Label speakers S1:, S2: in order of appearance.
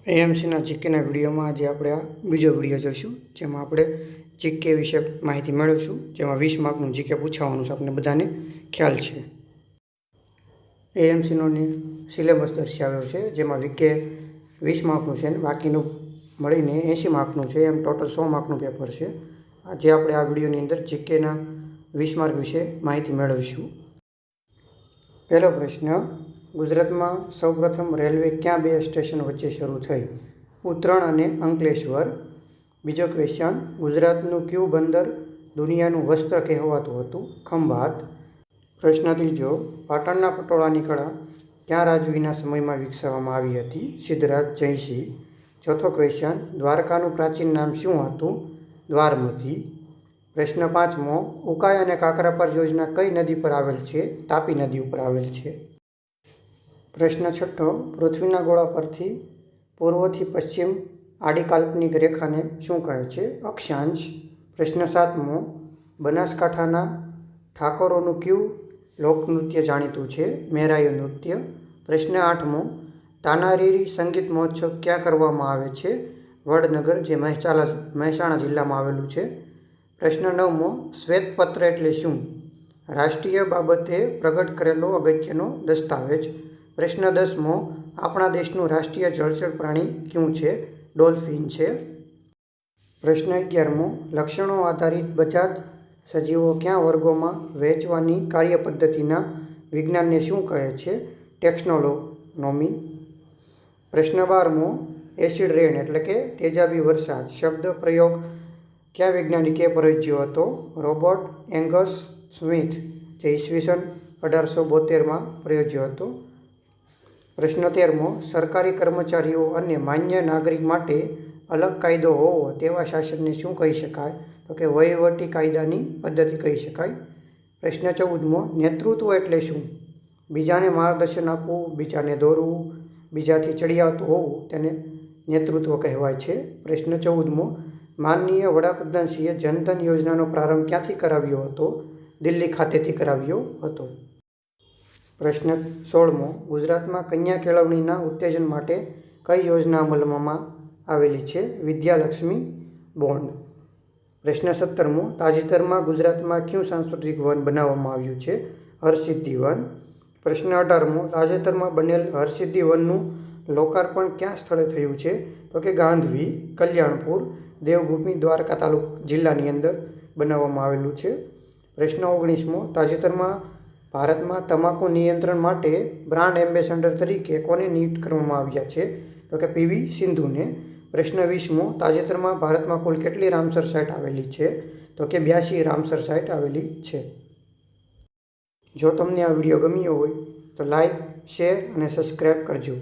S1: એએમસીના જીકેના વિડીયોમાં આજે આપણે આ બીજો વિડીયો જોઈશું, જેમાં આપણે જીકે વિશે માહિતી મેળવીશું, જેમાં 20 માર્કનું જીકે પૂછાવાનું છે. આપણે બધાને ખ્યાલ છે. એએમસીનો સિલેબસ દર્શાવ્યો છે, જેમાં વીકે 20 માર્કનું છે અને બાકીનું મળીને 80 માર્કનું છે. એમ ટોટલ 100 માર્કનું પેપર છે. આજે આપણે આ વિડીયોની અંદર જીકેના 20 માર્ક વિશે માહિતી મેળવીશું. પહેલો પ્રશ્ન, ગુજરાતમાં સૌપ્રથમ રેલવે ક્યાં બે સ્ટેશન વચ્ચે શરૂ થઈ? ઉત્તરણ અને અંકલેશ્વર. બીજો ક્વેશ્ચન, ગુજરાતનું કયું બંદર દુનિયાનું વસ્ત્ર કહેવાતું હતું? ખંભાત. પ્રશ્ન ત્રીજો, પાટણના પટોળાની કળા ક્યાં રાજવીના સમયમાં વિકસાવવામાં આવી હતી? સિદ્ધરાજ જયસિંહ. ચોથો ક્વેશ્ચન, દ્વારકાનું પ્રાચીન નામ શું હતું? દ્વારમતી. પ્રશ્ન પાંચમો, ઉકાઈ અને કાકરાપાર યોજના કઈ નદી પર આવેલ છે? તાપી નદી ઉપર આવેલ છે. પ્રશ્ન છઠ્ઠો, પૃથ્વીના ગોળા પરથી પૂર્વથી પશ્ચિમ આડી કાલ્પનિક રેખાને શું કહે છે? અક્ષાંશ. પ્રશ્ન સાતમો, બનાસકાંઠાના ઠાકોરોનું કયું લોકનૃત્ય જાણીતું છે? મેરાયું નૃત્ય. પ્રશ્ન આઠમો, તાનારીરી સંગીત મહોત્સવ ક્યાં કરવામાં આવે છે? વડનગર, જે મહેસાણા જિલ્લામાં આવેલું છે. પ્રશ્ન નવમો, શ્વેતપત્ર એટલે શું? રાષ્ટ્રીય બાબતે પ્રગટ કરેલો અગત્યનો દસ્તાવેજ. પ્રશ્ન 10મો, આપણા દેશનું રાષ્ટ્રીય જળચર પ્રાણી કયું છે? ડોલ્ફિન છે. પ્રશ્ન 11મો, લક્ષણો આધારિત બધા જ સજીવો ક્યાં વર્ગોમાં વહેંચવાની કાર્યપદ્ધતિના વિજ્ઞાનને શું કહે છે? ટેક્સોનોમી. પ્રશ્ન 12મો, એસિડ રેન એટલે કે તેજાબી વરસાદ શબ્દ પ્રયોગ કયા વૈજ્ઞાનિકે પ્રયોજ્યો હતો? રોબર્ટ એંગસ સ્મિથ, જે ઈસવીસન 1872માં પ્રયોજ્યો હતો. પ્રશ્ન 13મો, સરકારી કર્મચારીઓ અને માન્ય નાગરિક માટે અલગ કાયદો હોવો તેવા શાસનને શું કહી શકાય? તો કે વહીવટી કાયદાની પદ્ધતિ કહી શકાય. પ્રશ્ન 14મો, નેતૃત્વ એટલે શું? બીજાને માર્ગદર્શન આપવું, બીજાને દોરવું, બીજાથી ચડિયાતું હોવું તેને નેતૃત્વ કહેવાય છે. પ્રશ્ન 14મો, માનનીય વડાપ્રધાનશ્રીએ જનધન યોજનાનો પ્રારંભ ક્યાંથી કરાવ્યો હતો? દિલ્હી ખાતેથી કરાવ્યો હતો. પ્રશ્ન 16મો, ગુજરાતમાં કન્યા કેળવણીના ઉત્તેજન માટે કઈ યોજના અમલમાં આવેલી છે? વિદ્યાલક્ષ્મી બોન્ડ. પ્રશ્ન 17મો, તાજેતરમાં ગુજરાતમાં કયું સાંસ્કૃતિક વન બનાવવામાં આવ્યું છે? હરસિદ્ધિ વન. પ્રશ્ન 18મો, તાજેતરમાં બનેલ હરસિદ્ધિ વનનું લોકાર્પણ ક્યાં સ્થળે થયું છે? તો કે ગાંધવી, કલ્યાણપુર, દેવભૂમિ, દ્વારકા જિલ્લાની અંદર બનાવવામાં આવેલું છે. પ્રશ્ન 19મો, તાજેતરમાં ભારતમાં તમાકુ નિયંત્રણ માટે બ્રાન્ડ એમ્બેસેડર તરીકે કોને નિયુક્ત કરવામાં આવ્યા છે? તો કે પીવી સિંધુને. પ્રશ્ન 20મો, તાજેતરમાં ભારતમાં કુલ કેટલી રામસર સાઇટ આવેલી છે? તો કે 82 રામસર સાઇટ આવેલી છે. જો તમને આ વિડીયો ગમ્યો હોય તો લાઈક, શેર અને સબસ્ક્રાઈબ કરજો.